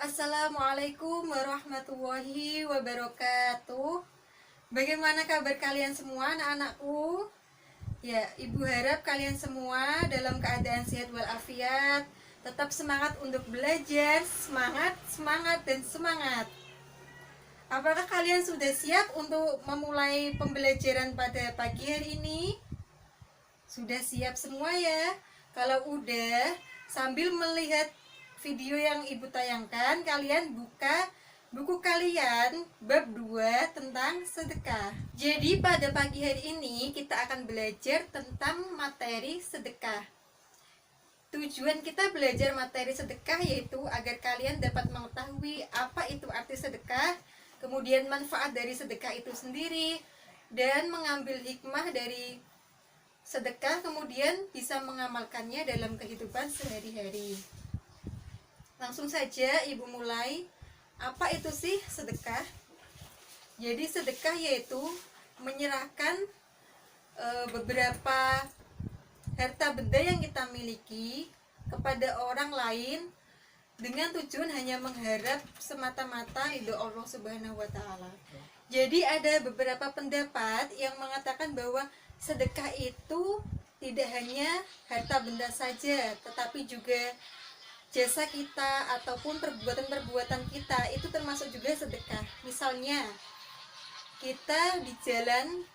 Assalamualaikum warahmatullahi wabarakatuh. Bagaimana kabar kalian semua anak-anakku? Ya, Ibu harap kalian semua dalam keadaan sehat walafiat, tetap semangat untuk belajar, semangat, semangat, dan semangat. Apakah kalian sudah siap untuk memulai pembelajaran pada pagi hari ini? Sudah siap semua ya? Kalau udah, sambil melihat video yang Ibu tayangkan, kalian buka buku kalian bab 2 tentang sedekah. Jadi pada pagi hari ini kita akan belajar tentang materi sedekah. Tujuan kita belajar materi sedekah yaitu agar kalian dapat mengetahui apa itu arti sedekah, kemudian manfaat dari sedekah itu sendiri, dan mengambil hikmah dari sedekah, kemudian bisa mengamalkannya dalam kehidupan sehari-hari. Langsung saja Ibu mulai. Apa itu sih sedekah? Jadi sedekah yaitu menyerahkan beberapa harta benda yang kita miliki kepada orang lain dengan tujuan hanya mengharap semata-mata ridho Allah Subhanahu wa taala. Jadi ada beberapa pendapat yang mengatakan bahwa sedekah itu tidak hanya harta benda saja, tetapi juga jasa kita ataupun perbuatan-perbuatan kita itu termasuk juga sedekah. Misalnya kita di jalan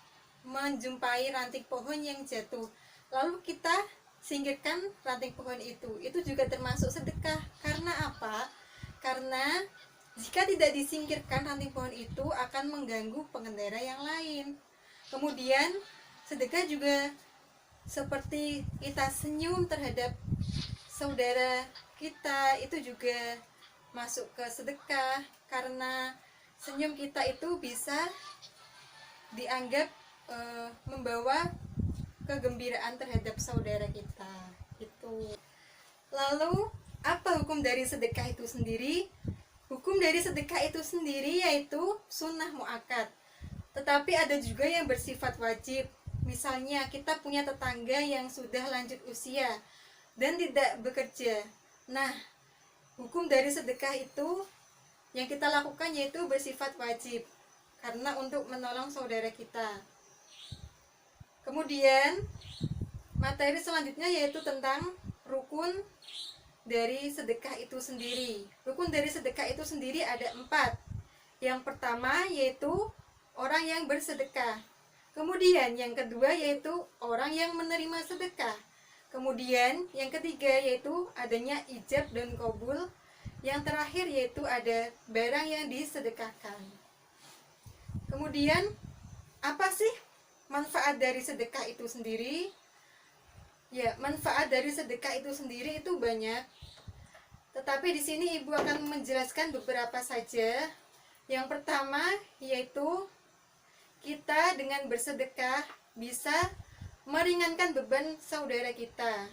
menjumpai ranting pohon yang jatuh, lalu kita singkirkan ranting pohon itu juga termasuk sedekah. Karena apa? Karena jika tidak disingkirkan ranting pohon itu akan mengganggu pengendara yang lain. Kemudian sedekah juga seperti kita senyum terhadap saudara kita, itu juga masuk ke sedekah, karena senyum kita itu bisa dianggap membawa kegembiraan terhadap saudara kita. Itu. Lalu apa hukum dari sedekah itu sendiri? Hukum dari sedekah itu sendiri yaitu sunnah muakkad. Tetapi ada juga yang bersifat wajib. Misalnya kita punya tetangga yang sudah lanjut usia dan tidak bekerja. Nah, hukum dari sedekah itu yang kita lakukan yaitu bersifat wajib, karena untuk menolong saudara kita. Kemudian materi selanjutnya yaitu tentang rukun dari sedekah itu sendiri. Rukun dari sedekah itu sendiri ada 4. Yang pertama yaitu orang yang bersedekah. Kemudian yang kedua yaitu orang yang menerima sedekah. Kemudian yang ketiga yaitu adanya ijab dan qabul. Yang terakhir yaitu ada barang yang disedekahkan. Kemudian apa sih manfaat dari sedekah itu sendiri? Ya, manfaat dari sedekah itu sendiri itu banyak. Tetapi di sini Ibu akan menjelaskan beberapa saja. Yang pertama yaitu kita dengan bersedekah bisa meringankan beban saudara kita.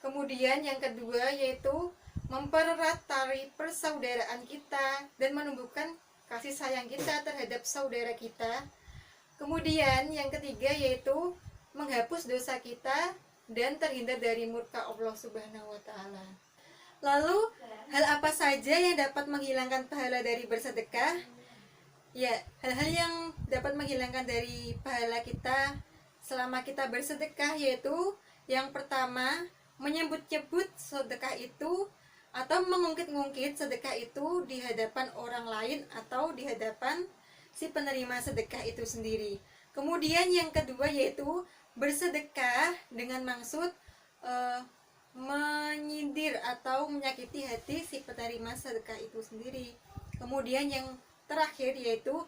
Kemudian yang kedua yaitu mempererat tali persaudaraan kita dan menumbuhkan kasih sayang kita terhadap saudara kita. Kemudian yang ketiga yaitu menghapus dosa kita dan terhindar dari murka Allah Subhanahu wa taala. Lalu hal apa saja yang dapat menghilangkan pahala dari bersedekah? Ya, hal-hal yang dapat menghilangkan dari pahala kita selama kita bersedekah yaitu yang pertama, menyebut-nyebut sedekah itu atau mengungkit-ungkit sedekah itu di hadapan orang lain atau di hadapan si penerima sedekah itu sendiri. Kemudian yang kedua yaitu bersedekah dengan maksud menyindir atau menyakiti hati si penerima sedekah itu sendiri. Kemudian yang terakhir yaitu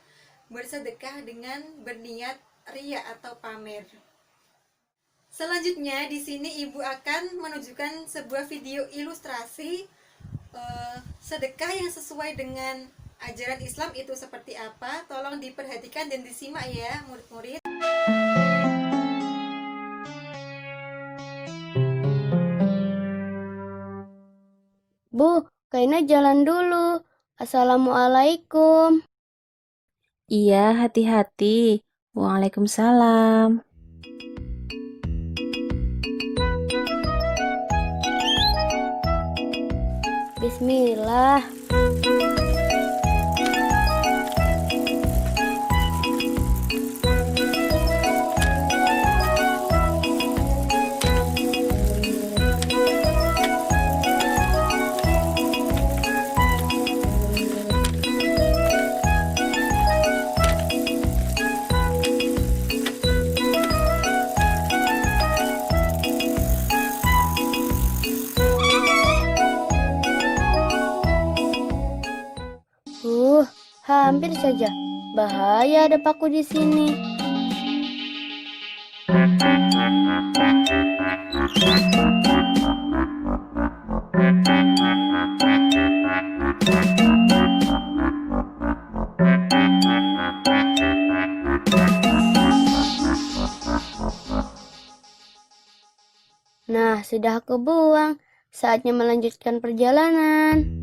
bersedekah dengan berniat riya atau pamer. Selanjutnya di sini Ibu akan menunjukkan sebuah video ilustrasi sedekah yang sesuai dengan ajaran Islam itu seperti apa. Tolong diperhatikan dan disimak ya murid-murid. Bu, Kaina jalan dulu. Assalamualaikum. Iya, hati-hati. Waalaikumsalam. Bismillah. Hampir saja. Bahaya ada paku di sini. Nah, sudah aku buang. Saatnya melanjutkan perjalanan.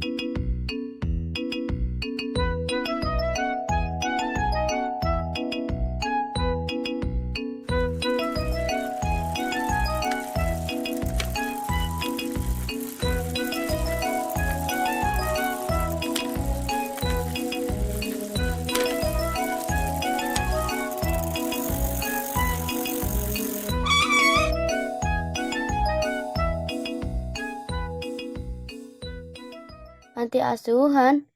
Panti asuhan.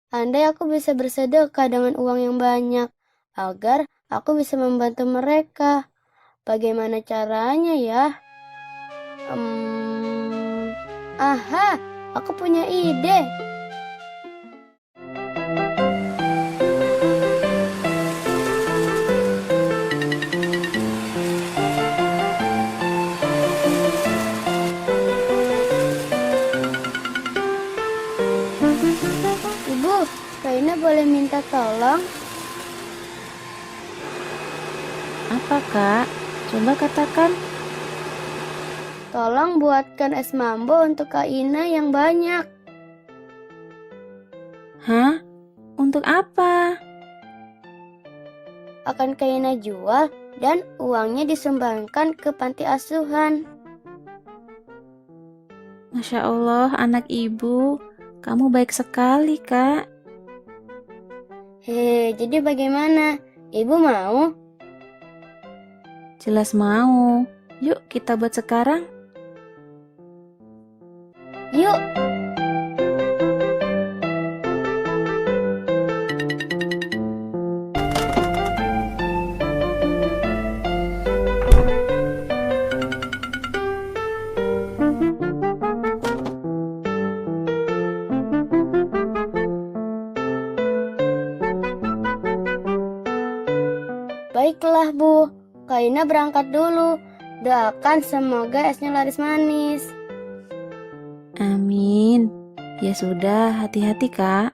Andai aku bisa bersedekah dengan uang yang banyak agar aku bisa membantu mereka. Bagaimana caranya ya? Aha, aku punya ide. Ibu, Raina boleh minta tolong? Apa, Kak? Coba katakan. Tolong buatkan es mambo untuk Kak Ina yang banyak. Hah? Untuk apa? Akan Kak Ina jual dan uangnya disumbangkan ke panti asuhan. Masya Allah, anak ibu. Kamu baik sekali, Kak. Jadi bagaimana? Ibu mau? Jelas mau. Yuk, kita buat sekarang. Yuk. Baiklah, Bu. Kak Ina berangkat dulu. Doakan semoga esnya laris manis. Amin. Ya sudah, hati-hati, Kak.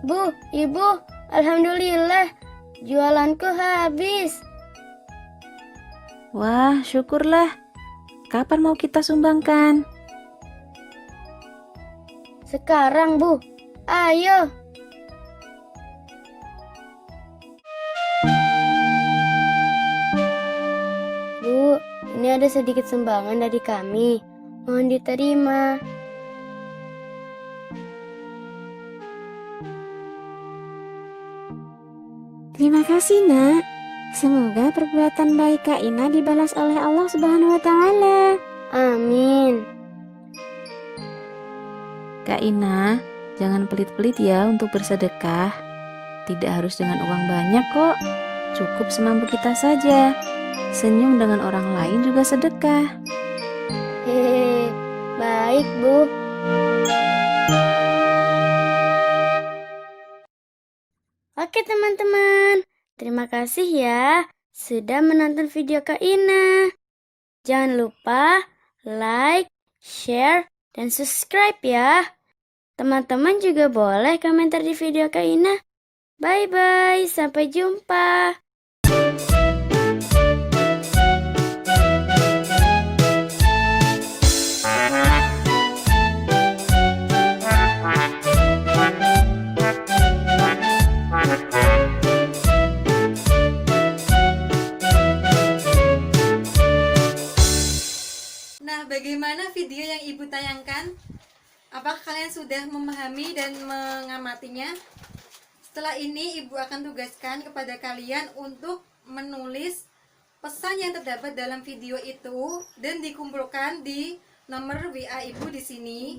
Bu, Ibu, alhamdulillah, jualanku habis. Wah, syukurlah. Kapan mau kita sumbangkan? Sekarang, Bu. Ayo. Bu, ini ada sedikit sumbangan dari kami. Mohon diterima. Terima kasih, Nak. Semoga perbuatan baik Kak Ina dibalas oleh Allah Subhanahu wa Ta'ala. Amin. Kak Ina, jangan pelit-pelit ya untuk bersedekah. Tidak harus dengan uang banyak kok. Cukup semampu kita saja. Senyum dengan orang lain juga sedekah. Hehehe, baik, Bu. Oke teman-teman, terima kasih ya sudah menonton video Kak Ina. Jangan lupa like, share, dan subscribe ya. Teman-teman juga boleh komentar di video Kak Ina. Bye-bye, sampai jumpa. Nah, bagaimana video yang Ibu tayangkan? Apakah kalian sudah memahami dan mengamatinya? Setelah ini Ibu akan tugaskan kepada kalian untuk menulis pesan yang terdapat dalam video itu dan dikumpulkan di nomor WA Ibu di sini.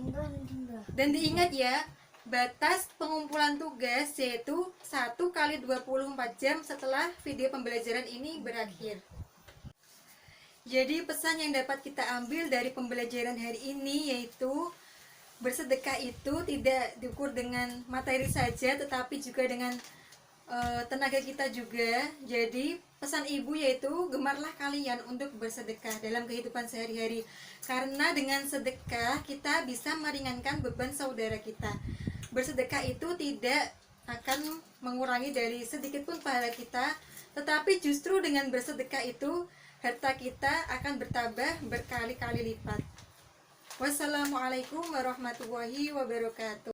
Dan diingat ya, batas pengumpulan tugas yaitu 1 kali 24 jam setelah video pembelajaran ini berakhir. Jadi pesan yang dapat kita ambil dari pembelajaran hari ini yaitu bersedekah itu tidak diukur dengan materi saja, tetapi juga dengan tenaga kita juga. Jadi pesan Ibu yaitu gemarlah kalian untuk bersedekah dalam kehidupan sehari-hari, karena dengan sedekah kita bisa meringankan beban saudara kita. Bersedekah itu tidak akan mengurangi dari sedikit pun pahala kita, tetapi justru dengan bersedekah itu harta kita akan bertambah berkali-kali lipat. Wassalamualaikum warahmatullahi wabarakatuh.